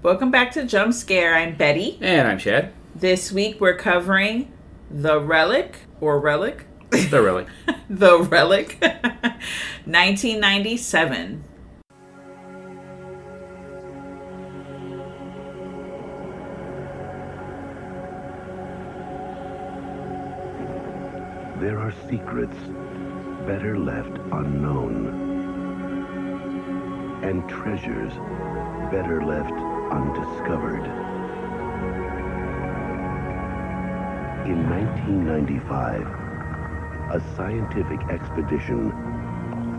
Welcome back to Jump Scare. I'm Betty. And I'm Chad. This week we're covering The Relic, or Relic? The Relic. The Relic, 1997. There are secrets better left unknown, and treasures better left undiscovered. In 1995, a scientific expedition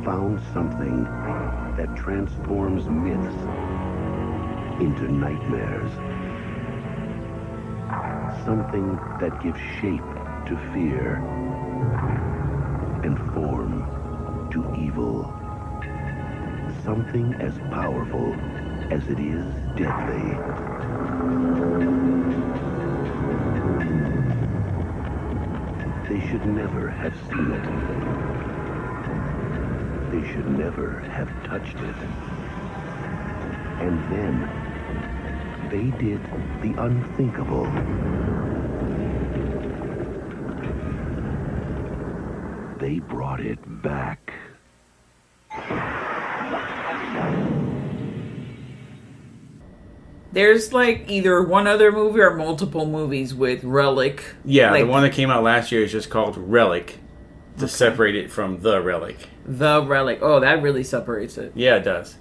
found something that transforms myths into nightmares. Something that gives shape to fear and form to evil. Something as powerful as it is deadly. They should never have seen it. They should never have touched it. And then they did the unthinkable. They brought it back. There's like either one other movie or multiple movies with Relic. Yeah, like, the one that came out last year is just called Relic, to separate it from The Relic. The Relic. Oh, that really separates it. Yeah, it does.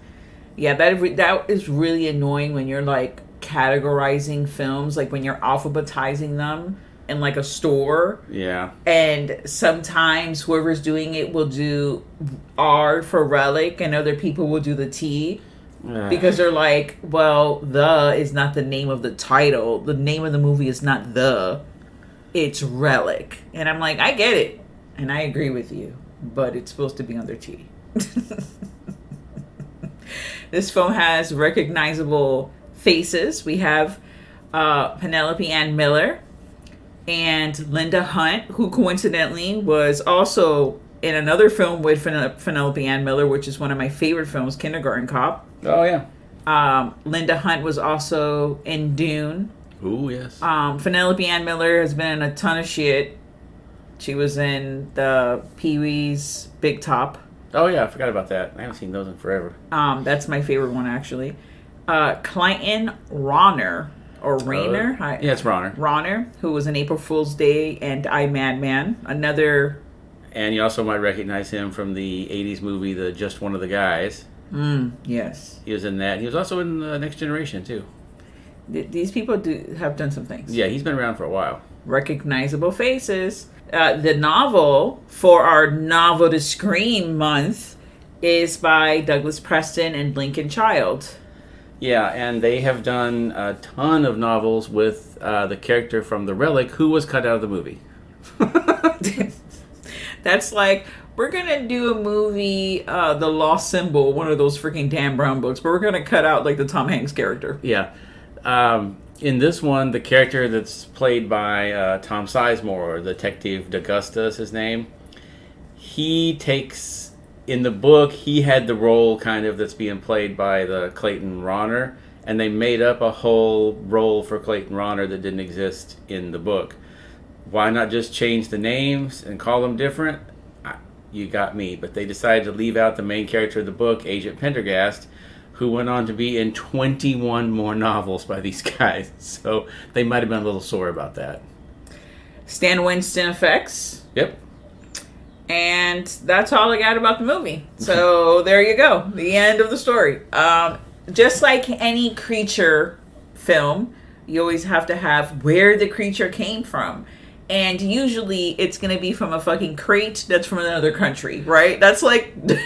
Yeah, that is really annoying when you're like categorizing films, like when you're alphabetizing them in like a store. Yeah. And sometimes whoever's doing it will do R for Relic and other people will do the T. Because they're like, well, the is not the name of the title. The name of the movie is not the. It's Relic. And I'm like, I get it. And I agree with you. But it's supposed to be under T. This film has recognizable faces. We have Penelope Ann Miller and Linda Hunt, who coincidentally was also in another film with Penelope Ann Miller, which is one of my favorite films, Kindergarten Cop. Oh, yeah. Linda Hunt was also in Dune. Ooh, yes. Penelope Ann Miller has been in a ton of shit. She was in the Pee-wee's Big Top. Oh, yeah, I forgot about that. I haven't seen those in forever. That's my favorite one, actually. Clayton Ronner, or Rayner? Yeah, it's Ronner. Ronner, who was in April Fool's Day and I, Madman. Another... And you also might recognize him from the 80s movie, The Just One of the Guys. Yes. He was in that. He was also in The Next Generation, too. These people have done some things. Yeah, he's been around for a while. Recognizable faces. The novel for our novel to screen month is by Douglas Preston and Lincoln Child. Yeah, and they have done a ton of novels with the character from The Relic, who was cut out of the movie. That's like, we're going to do a movie, The Lost Symbol, one of those freaking Dan Brown books, but we're going to cut out like the Tom Hanks character. Yeah. In this one, the character that's played by Tom Sizemore, Detective D'Augusta is his name, he takes, in the book, he had the role kind of that's being played by the Clayton Ronner, and they made up a whole role for Clayton Ronner that didn't exist in the book. Why not just change the names and call them different? You got me. But they decided to leave out the main character of the book, Agent Pendergast, who went on to be in 21 more novels by these guys. So they might have been a little sore about that. Stan Winston effects. Yep. And that's all I got about the movie. So there you go. The end of the story. Just like any creature film, you always have to have where the creature came from. And usually it's going to be from a fucking crate that's from another country, right? That's like the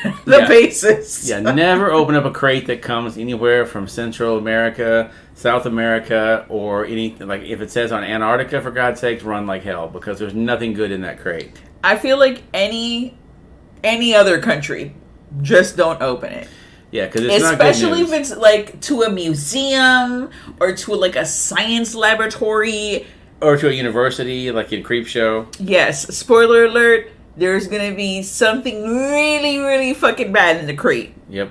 basis. Yeah, never open up a crate that comes anywhere from Central America, South America, or anything. Like if it says on Antarctica, for God's sakes, run like hell, because there's nothing good in that crate. I feel like any other country, just don't open it. Yeah, because it's not good news. Especially if it's like to a museum or to like a science laboratory. Or to a university, like in Creepshow. Yes, spoiler alert, there's going to be something really, really fucking bad in the crate. Yep.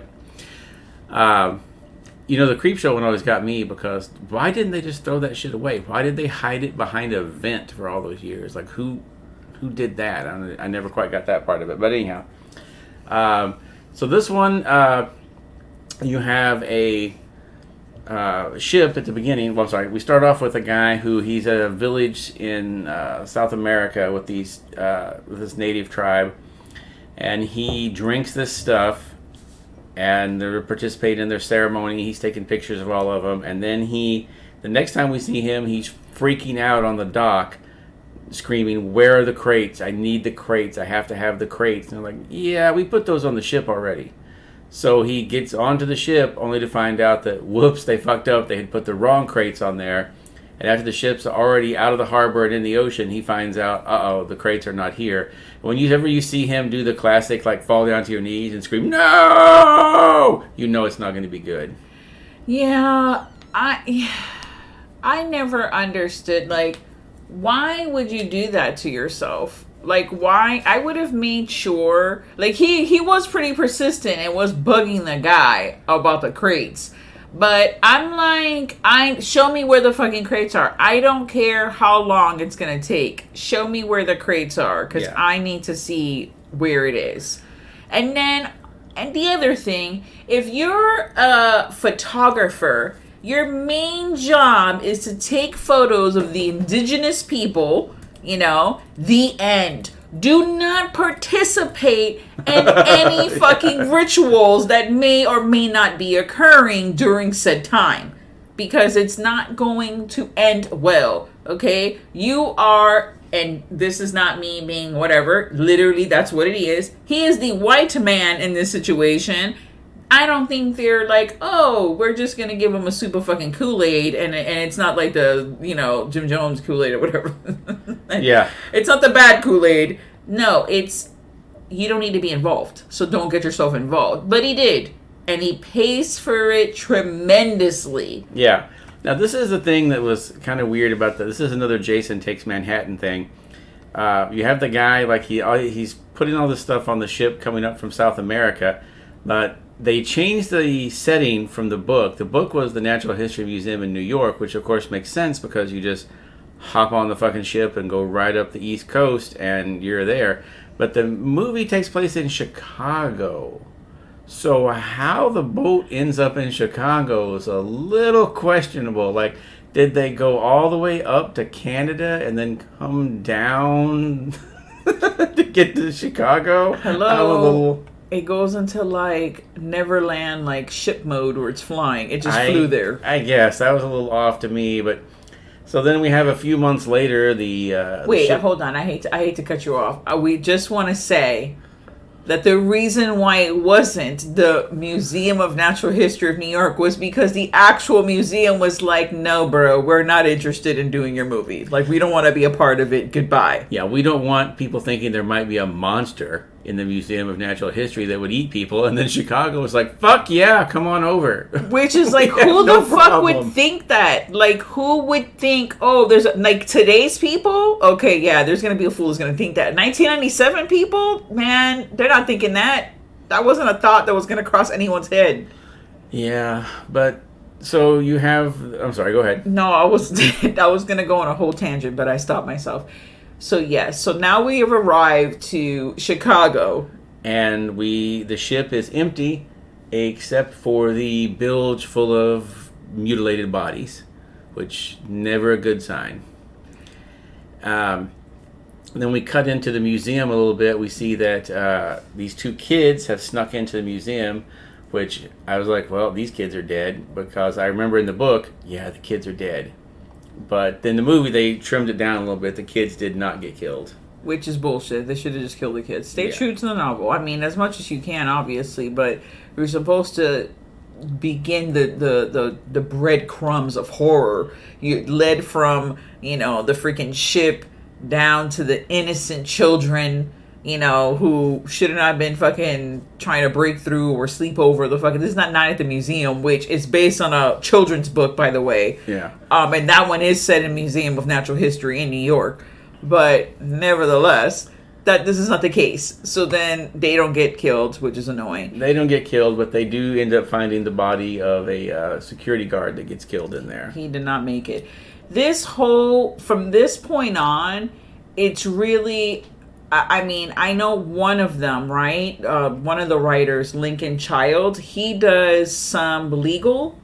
the creep show one always got me because why didn't they just throw that shit away? Why did they hide it behind a vent for all those years? Like, who did that? I never quite got that part of it. But anyhow, so this one, you have a ship at the beginning. Well, I'm sorry. We start off with a guy he's at a village in South America with with this native tribe, and he drinks this stuff. And they're participating in their ceremony. He's taking pictures of all of them. And then the next time we see him, he's freaking out on the dock, screaming, "Where are the crates? I need the crates. I have to have the crates." And they're like, "Yeah, we put those on the ship already." So he gets onto the ship only to find out that, whoops, they fucked up. They had put the wrong crates on there. And after the ship's already out of the harbor and in the ocean, he finds out, the crates are not here. Whenever you see him do the classic, like, fall down to your knees and scream, "No!" You know it's not going to be good. Yeah, I never understood, like, why would you do that to yourself? Like, why? I would have made sure, like, he was pretty persistent and was bugging the guy about the crates. But I'm like, show me where the fucking crates are. I don't care how long it's going to take. Show me where the crates are, because I need to see where it is. And the other thing, if you're a photographer, your main job is to take photos of the indigenous people, the end. Do not participate in any fucking rituals that may or may not be occurring during said time. Because it's not going to end well, okay? You are, and this is not me being whatever, literally that's what it is. He is the white man in this situation. I don't think they're like, oh, we're just going to give him a super fucking Kool-Aid, and it's not like the, Jim Jones Kool-Aid or whatever. Yeah. It's not the bad Kool-Aid. No, you don't need to be involved, so don't get yourself involved. But he did, and he pays for it tremendously. Yeah. Now, this is the thing that was kind of weird about that. This is another Jason Takes Manhattan thing. You have the guy, like, he's putting all this stuff on the ship coming up from South America, but they changed the setting from the book. The book was the Natural History Museum in New York, which of course makes sense because you just hop on the fucking ship and go right up the East Coast and you're there. But the movie takes place in Chicago. So how the boat ends up in Chicago is a little questionable. Like, did they go all the way up to Canada and then come down to get to Chicago? Hello. It goes into, like, Neverland, like, ship mode where it's flying. It just flew there. I guess. That was a little off to me, but... So then we have a few months later, Wait, hold on. I hate to cut you off. We just want to say that the reason why it wasn't the Museum of Natural History of New York was because the actual museum was like, no, bro, we're not interested in doing your movie. Like, we don't want to be a part of it. Goodbye. Yeah, we don't want people thinking there might be a monster in the Museum of Natural History that would eat people. And then Chicago was like, fuck yeah, come on over. Which is like, who the fuck would think that? Like, who would think, oh, there's, like, today's people? Okay, yeah, there's going to be a fool who's going to think that. 1997 people? Man, they're not thinking that. That wasn't a thought that was going to cross anyone's head. Yeah, but... So you have... I'm sorry, go ahead. No, I was going to go on a whole tangent, but I stopped myself. So yes, so now we have arrived to Chicago. And the ship is empty except for the bilge full of mutilated bodies, which never a good sign. Then we cut into the museum a little bit. We see that these two kids have snuck into the museum, which I was like, well, these kids are dead, because I remember in the book, yeah, the kids are dead. But in the movie, they trimmed it down a little bit. The kids did not get killed. Which is bullshit. They should have just killed the kids. Stay true to the novel. I mean, as much as you can, obviously, but you're supposed to begin the breadcrumbs of horror. You led from, the freaking ship down to the innocent children, who should have not been fucking trying to break through or sleep over the fucking... This is not Night at the Museum, which is based on a children's book, by the way. Yeah. And that one is set in Museum of Natural History in New York. But nevertheless, that this is not the case. So then they don't get killed, which is annoying. They don't get killed, but they do end up finding the body of a security guard that gets killed in there. He did not make it. From this point on, it's really, I mean, I know one of them, right? One of the writers, Lincoln Child, he does some legal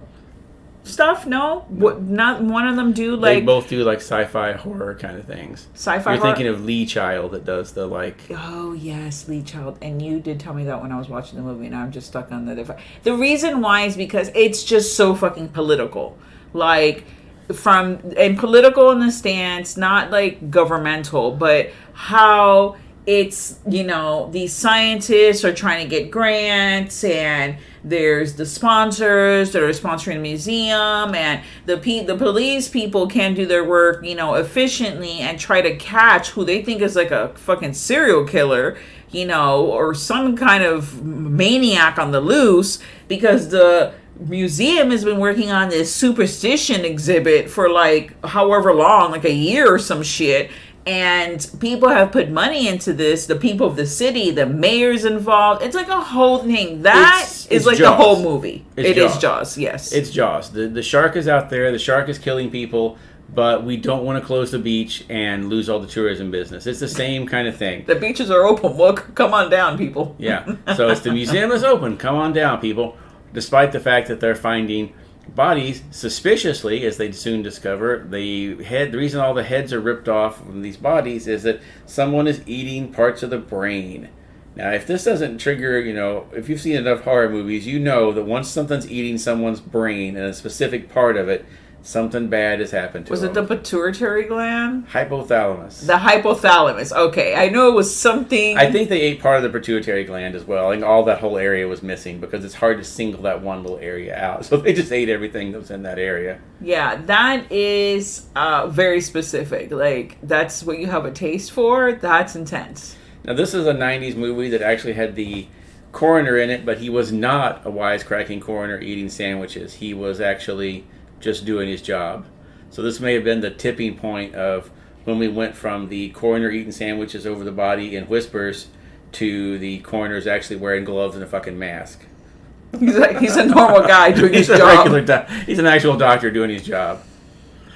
stuff. No, not one of them do like. They both do like sci-fi horror kind of things. Sci-fi. You're horror? thinking of Lee Child that does the like. Oh yes, Lee Child, and you did tell me that when I was watching the movie, and I'm just stuck on the. The reason why is because it's just so fucking political, like. Political in the stance, not like governmental, but how it's, these scientists are trying to get grants, and there's the sponsors that are sponsoring the museum, and the police people can do their work, efficiently and try to catch who they think is like a fucking serial killer, or some kind of maniac on the loose, because the museum has been working on this superstition exhibit for like however long, like a year or some shit, and people have put money into this. The people of the city, the mayor's involved. It's like a whole thing. It's like Jaws. The whole movie. It is Jaws. Yes, it's Jaws. The shark is out there. The shark is killing people, but we don't want to close the beach and lose all the tourism business. It's the same kind of thing. The beaches are open. Well, come on down, people. Yeah. So it's the museum is open. Come on down, people. Despite the fact that they're finding bodies suspiciously, as they soon discover, the reason all the heads are ripped off from these bodies is that someone is eating parts of the brain. Now, if this doesn't trigger, if you've seen enough horror movies, you know that once something's eating someone's brain and a specific part of it, something bad has happened to them. Was it the pituitary gland? Hypothalamus. The hypothalamus. Okay, I know it was something. I think they ate part of the pituitary gland as well. And all that whole area was missing because it's hard to single that one little area out. So they just ate everything that was in that area. Yeah, that is very specific. Like, that's what you have a taste for. That's intense. Now, this is a 90s movie that actually had the coroner in it, but he was not a wisecracking coroner eating sandwiches. He was actually just doing his job. So this may have been the tipping point of when we went from the coroner eating sandwiches over the body in whispers to the coroner's actually wearing gloves and a fucking mask. He's a normal guy doing his job. He's an actual doctor doing his job.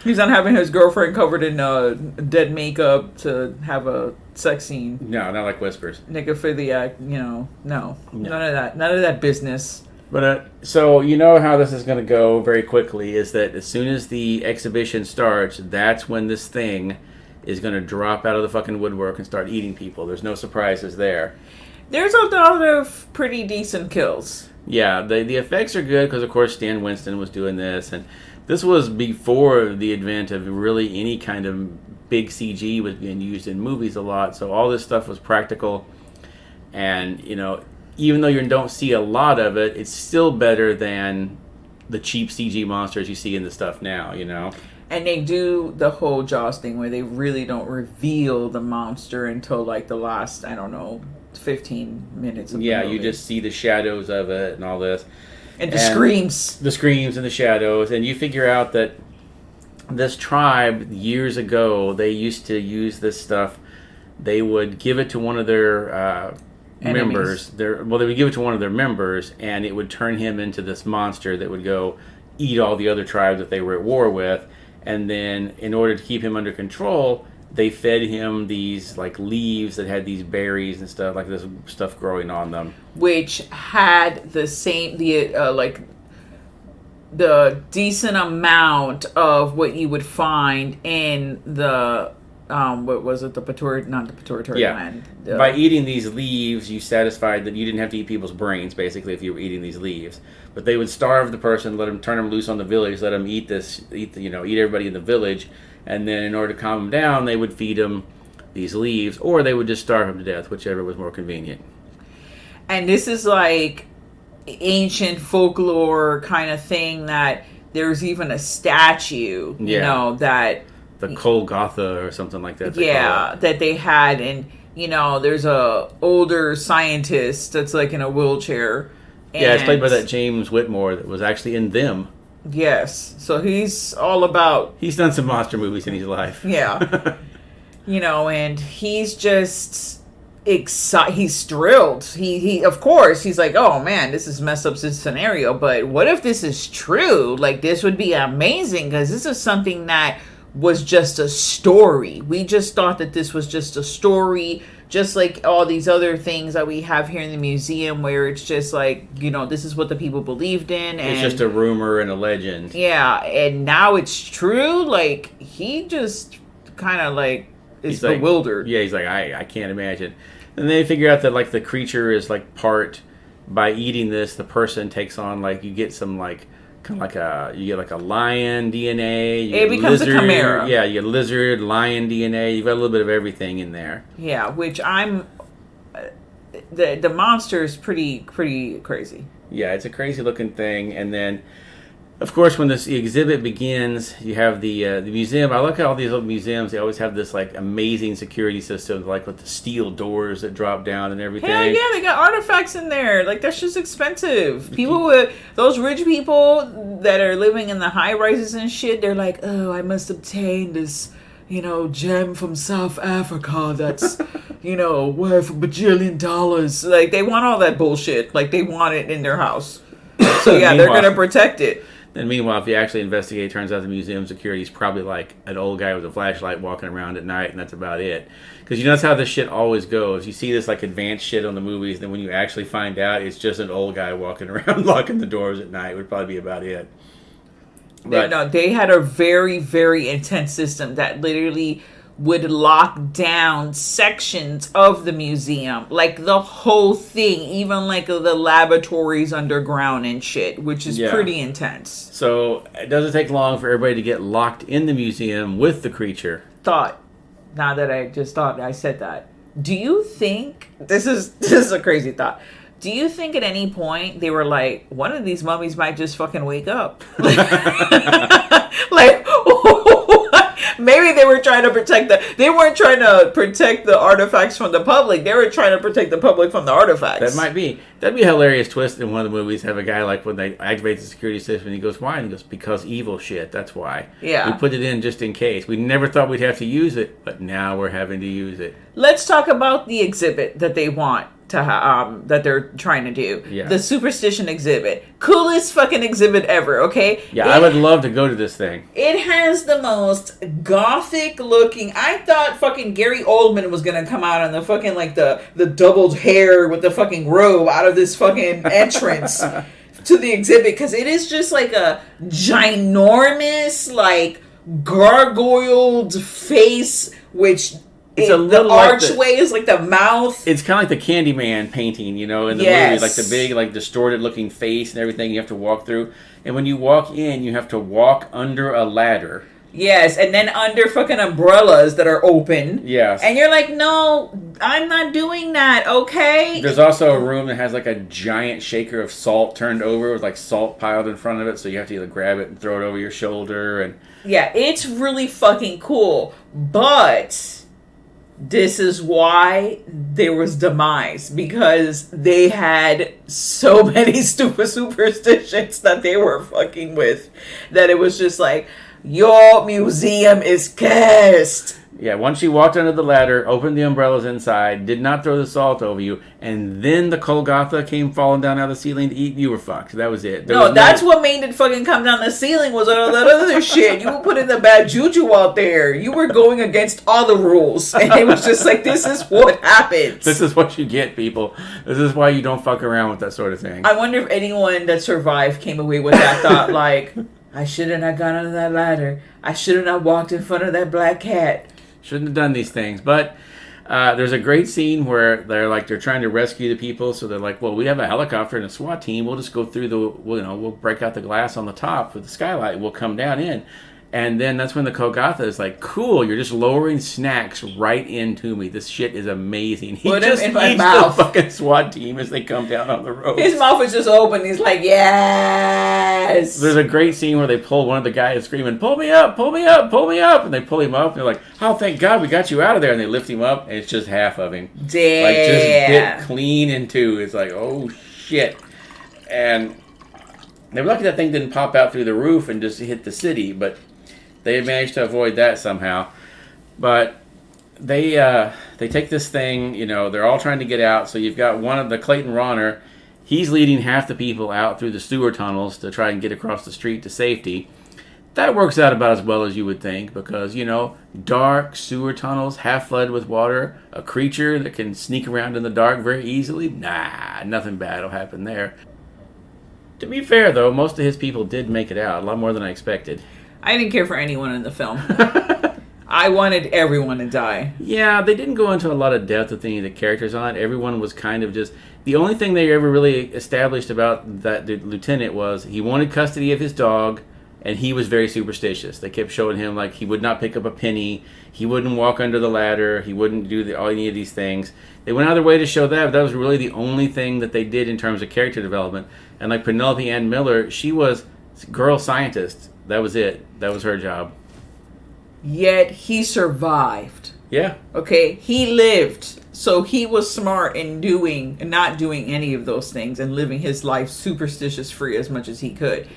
He's not having his girlfriend covered in dead makeup to have a sex scene. No, not like whispers. Necrophiliac, no. None of that. None of that business. But so you know how this is going to go very quickly is that as soon as the exhibition starts, that's when this thing is going to drop out of the fucking woodwork and start eating people. There's no surprises there. There's a lot of pretty decent kills. Yeah, the effects are good because, of course, Stan Winston was doing this. And this was before the advent of really any kind of big CG was being used in movies a lot. So all this stuff was practical. And, even though you don't see a lot of it, it's still better than the cheap CG monsters you see in the stuff now, And they do the whole Jaws thing where they really don't reveal the monster until like the last, 15 minutes of the movie. You just see the shadows of it and all this. And the screams. The screams and the shadows. And you figure out that this tribe, years ago, they used to use this stuff. They would give it to one of their members. They would give it to one of their members, and it would turn him into this monster that would go eat all the other tribes that they were at war with. And then, in order to keep him under control, they fed him these like leaves that had these berries and stuff, like this stuff growing on them, which had the decent amount of what you would find in the what was it? The pituitary gland. By eating these leaves, you satisfied that you didn't have to eat people's brains, basically, if you were eating these leaves. But they would starve the person, turn them loose on the village, let them eat everybody in the village, and then in order to calm them down, they would feed them these leaves, or they would just starve them to death, whichever was more convenient. And this is like ancient folklore kind of thing that there's even a statue, that... The Kolgotha or something like that. That they had, and there's a older scientist that's like in a wheelchair. It's played by that James Whitmore that was actually in Them. Yes, so he's all about. He's done some monster movies in his life. Yeah, and he's just he's thrilled. He of course he's like, oh man, this is messed up this scenario, but what if this is true? Like, this would be amazing, because this is something that was just a story. We just thought that this was just a story, just like all these other things that we have here in the museum, where it's just like, you know, this is what the people believed in, and it's just a rumor and a legend. Yeah, and now it's true. Like, he just kind of like is bewildered. Yeah, he's like, I can't imagine. And they figure out that like the creature is like part, by eating this, the person takes on, like, you get some like kind of like you get like a lion DNA. It becomes lizard, a chimera. Yeah, you get lizard, lion DNA. You've got a little bit of everything in there. Yeah, which the monster is pretty crazy. Yeah, it's a crazy looking thing. And then, of course, when this exhibit begins, you have the museum. I look at all these little museums. They always have this like amazing security system, like with the steel doors that drop down and everything. Hell yeah, they got artifacts in there. Like, that's just expensive. People with those rich people that are living in the high rises and shit, they're like, oh, I must obtain this, you know, gem from South Africa that's, you know, worth $1 bajillion. Like, they want all that bullshit. Like, they want it in their house. So yeah, they're gonna protect it. And meanwhile, if you actually investigate, it turns out the museum security is probably like an old guy with a flashlight walking around at night, and that's about it. Because you know, that's how this shit always goes. You see this like advanced shit on the movies, and then when you actually find out, it's just an old guy walking around locking the doors at night. Would probably be about it. But no, they had a very, very intense system that literally would lock down sections of the museum, like the whole thing, even like the laboratories underground and shit, which is pretty intense. So it doesn't take long for everybody to get locked in the museum with the creature. Now that I just thought I said that, do you think this is a crazy thought? Do you think at any point they were like, one of these mummies might just fucking wake up? Like, maybe they were trying to they weren't trying to protect the artifacts from the public. They were trying to protect the public from the artifacts. That might be. That'd be a hilarious twist in one of the movies. Have a guy like, when they activate the security system, he goes, why? And he goes, because evil shit. That's why. Yeah. We put it in just in case. We never thought we'd have to use it, but now we're having to use it. Let's talk about the exhibit that they want to that they're trying to do. Yeah. The superstition exhibit. Coolest fucking exhibit ever, okay? Yeah, I would love to go to this thing. It has the most gothic looking. I thought fucking Gary Oldman was gonna come out on the fucking like the doubled hair with the fucking robe out of this fucking entrance to the exhibit, because it is just like a ginormous like gargoyled face, which it's a little the archway is like the mouth. It's kind of like the Candyman painting, you know, in the movie, like the big, like distorted looking face and everything you have to walk through. And when you walk in, you have to walk under a ladder. Yes, and then under fucking umbrellas that are open. Yes. And you're like, no, I'm not doing that, okay? There's also a room that has like a giant shaker of salt turned over with like salt piled in front of it, so you have to either grab it and throw it over your shoulder. And yeah, it's really fucking cool. But this is why there was demise, because they had so many stupid superstitions that they were fucking with, that it was just like, your museum is cursed. Yeah, once you walked under the ladder, opened the umbrellas inside, did not throw the salt over you, and then the Kolgatha came falling down out of the ceiling to eat, you were fucked. That was it. That's what made it fucking come down the ceiling, was all that other shit. You were putting the bad juju out there. You were going against all the rules. And it was just like, this is what happens. This is what you get, people. This is why you don't fuck around with that sort of thing. I wonder if anyone that survived came away with that thought, like, I shouldn't have gone under that ladder. I shouldn't have walked in front of that black cat. Shouldn't have done these things. But there's a great scene where they're trying to rescue the people. So they're like, well, we have a helicopter and a SWAT team. We'll just go through we'll break out the glass on the top with the skylight. We'll come down in. And then that's when the Kolgatha is like, cool, you're just lowering snacks right into me. This shit is amazing. He Put just him in my eats mouth. The fucking SWAT team as they come down on the road. His mouth is just open. He's like, yes. There's a great scene where they pull one of the guys screaming, pull me up, pull me up, pull me up. And they pull him up. And they're like, oh, thank God we got you out of there. And they lift him up. And it's just half of him. Damn. Like, just bit clean in two. It's like, oh, shit. And they were lucky that thing didn't pop out through the roof and just hit the city. But they managed to avoid that somehow. But they take this thing, they're all trying to get out. So you've got one of the Clayton Ronner. He's leading half the people out through the sewer tunnels to try and get across the street to safety. That works out about as well as you would think because, dark sewer tunnels, half flooded with water, a creature that can sneak around in the dark very easily. Nah, nothing bad will happen there. To be fair, though, most of his people did make it out, a lot more than I expected. I didn't care for anyone in the film. I wanted everyone to die. Yeah, they didn't go into a lot of depth with any of the characters on it. Everyone was kind of just... The only thing they ever really established about that lieutenant was he wanted custody of his dog, and he was very superstitious. They kept showing him, like, he would not pick up a penny, he wouldn't walk under the ladder, he wouldn't do any of these things. They went out of their way to show that, but that was really the only thing that they did in terms of character development. And like Penelope Ann Miller, she was girl scientist. That was it. That was her job. Yet he survived. Yeah. Okay, he lived. So he was smart in not doing any of those things and living his life superstitious free as much as he could.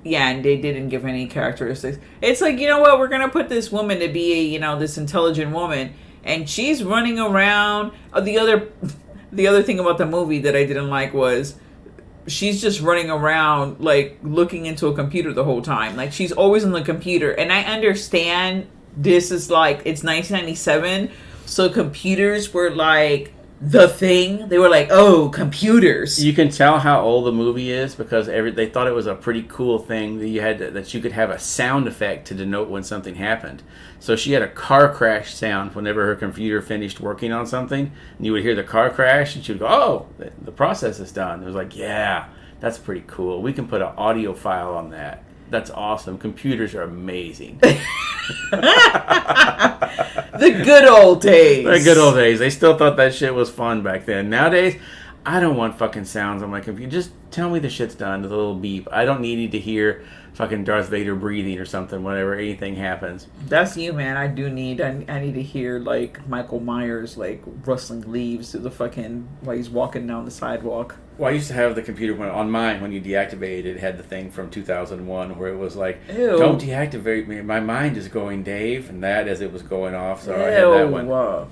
Yeah, and they didn't give any characteristics. It's like, you know what, we're going to put this woman to be, this intelligent woman, and she's running around. The other thing about the movie that I didn't like was she's just running around, like, looking into a computer the whole time. Like, she's always on the computer. And I understand this is, like, it's 1997, so computers were, like, the thing. They were like, oh, computers. You can tell how old the movie is because they thought it was a pretty cool thing that you could have a sound effect to denote when something happened. So she had a car crash sound whenever her computer finished working on something, and you would hear the car crash, and she would go, "Oh, the process is done." It was like, yeah, that's pretty cool. We can put an audio file on that. That's awesome. Computers are amazing. The good old days. The good old days. They still thought that shit was fun back then. Nowadays, I don't want fucking sounds on my computer. Just tell me the shit's done with a little beep. I don't need to hear fucking Darth Vader breathing or something whenever anything happens. That's you, man. I need to hear, like, Michael Myers, like, rustling leaves to the fucking, while he's walking down the sidewalk. Well, I used to have the computer on mine when you deactivated it. It had the thing from 2001 where it was like, ew, don't deactivate me. My mind is going, Dave. And that as it was going off. So ew, I had that one.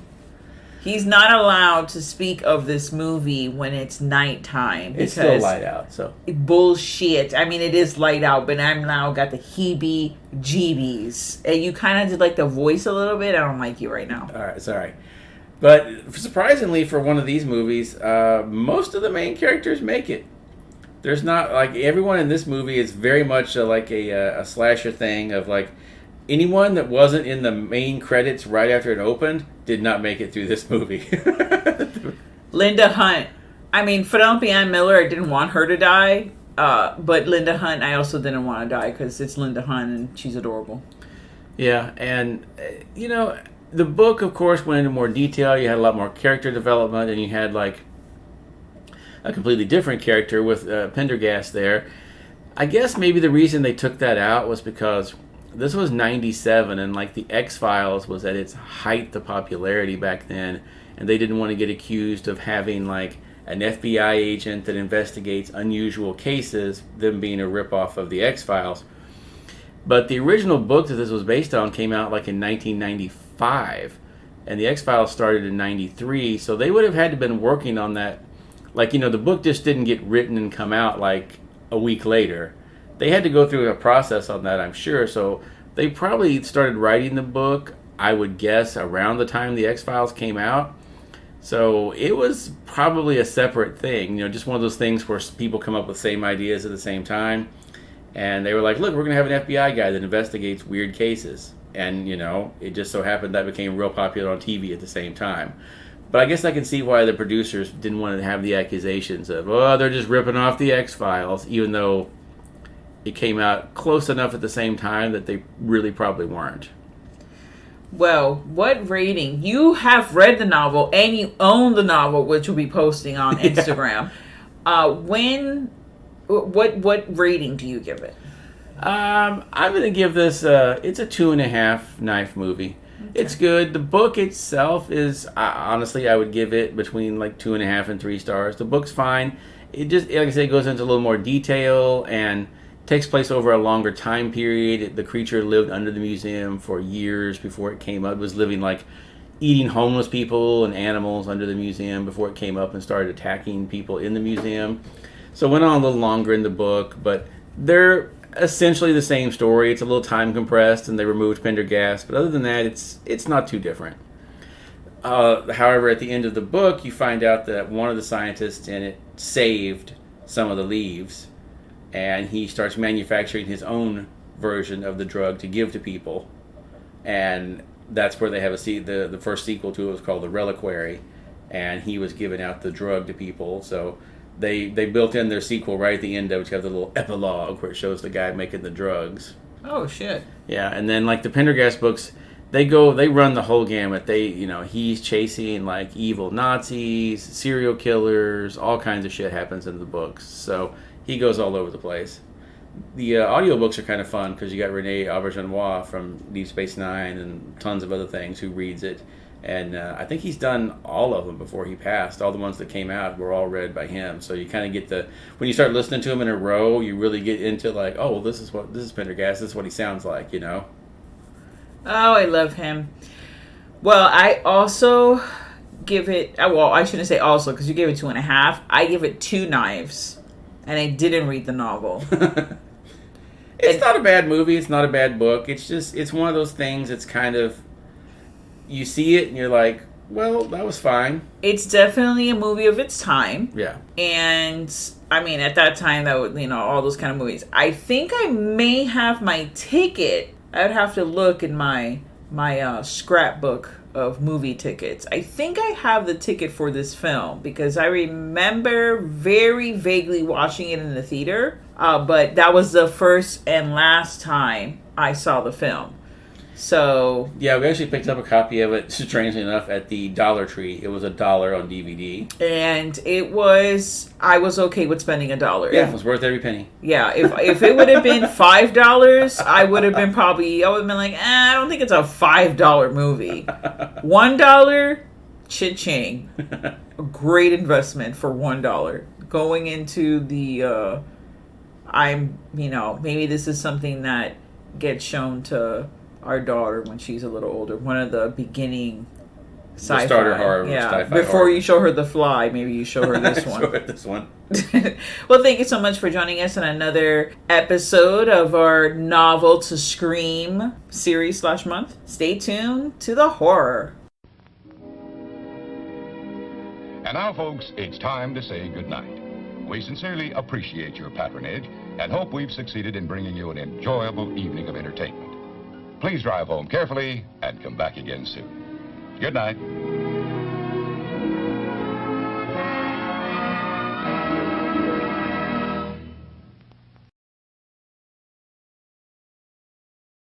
He's not allowed to speak of this movie when it's nighttime. It's still light out, so. Bullshit. I mean, it is light out, but I'm now got the heebie-jeebies. And you kind of did, like, the voice a little bit. I don't like you right now. All right, sorry. But surprisingly, for one of these movies, most of the main characters make it. There's not, like, everyone in this movie is very much like a slasher thing of, like, anyone that wasn't in the main credits right after it opened did not make it through this movie. Linda Hunt. I mean, Penelope Ann Miller, I didn't want her to die. But Linda Hunt, I also didn't want to die because it's Linda Hunt and she's adorable. Yeah, and, the book, of course, went into more detail. You had a lot more character development, and you had, like, a completely different character with Pendergast there. I guess maybe the reason they took that out was because this was 97, and, like, the X-Files was at its height of popularity back then, and they didn't want to get accused of having, like, an FBI agent that investigates unusual cases, them being a ripoff of the X-Files. But the original book that this was based on came out, like, in 1995, and the X-Files started in 93, so they would have had to have been working on that. Like, the book just didn't get written and come out, like, a week later. They had to go through a process on that, I'm sure. So they probably started writing the book, I would guess, around the time the X-Files came out. So it was probably a separate thing, just one of those things where people come up with the same ideas at the same time. And they were like, look, we're going to have an FBI guy that investigates weird cases. And, it just so happened that became real popular on TV at the same time. But I guess I can see why the producers didn't want to have the accusations of, oh, they're just ripping off the X-Files, even though it came out close enough at the same time that they really probably weren't. Well, what rating? You have read the novel and you own the novel, which we'll be posting on Instagram. What rating do you give it? I'm going to give this, it's a 2.5 knife movie. Okay. It's good. The book itself is, honestly, I would give it between like 2.5 and 3 stars. The book's fine. It just, like I said, it goes into a little more detail and takes place over a longer time period. The creature lived under the museum for years before it came up. It was living like eating homeless people and animals under the museum before it came up and started attacking people in the museum. So it went on a little longer in the book, but they're essentially the same story. It's a little time compressed, and they removed Pendergast, but other than that, it's not too different. However, at the end of the book, you find out that one of the scientists in it saved some of the leaves, and he starts manufacturing his own version of the drug to give to people. And that's where they have the first sequel to it was called The Reliquary, and he was giving out the drug to people. So they built in their sequel right at the end of it. You have the little epilogue where it shows the guy making the drugs. Oh, shit. Yeah, and then like the Pendergast books, they run the whole gamut. He's chasing like evil Nazis, serial killers, all kinds of shit happens in the books. So he goes all over the place. The audiobooks are kind of fun because you got Renee Auberjonois from Deep Space Nine and tons of other things who reads it. And I think he's done all of them before he passed. All the ones that came out were all read by him. So you kind of get when you start listening to him in a row, you really get into like, oh, well, this is Pendergast. This is what he sounds like, you know? Oh, I love him. Well, I also give it, well, I shouldn't say also because you gave it 2.5. I give it 2 knives. And I didn't read the novel. It's not a bad movie. It's not a bad book. It's one of those things. It's kind of, you see it and you're like, well, that was fine. It's definitely a movie of its time. Yeah. And I mean, at that time, that would, all those kind of movies. I think I may have my ticket. I would have to look in my scrapbook of movie tickets. I think I have the ticket for this film because I remember very vaguely watching it in the theater, but that was the first and last time I saw the film. So yeah, we actually picked up a copy of it, strangely enough, at the Dollar Tree. It was $1 on DVD, and I was okay with spending $1. Yeah, it was worth every penny. Yeah, if it would have been $5, I would have been like, I don't think it's a $5 movie. $1, cha-ching. A great investment for $1. Going into the, maybe this is something that gets shown to our daughter when she's a little older. One of the beginning sci-fi. The starter horror. Yeah. Before horror. You show her The Fly, maybe you show her this one. Show her this one. Well, thank you so much for joining us on another episode of our Novel to Scream series / month. Stay tuned to the horror. And now, folks, it's time to say goodnight. We sincerely appreciate your patronage and hope we've succeeded in bringing you an enjoyable evening of entertainment. Please drive home carefully and come back again soon. Good night.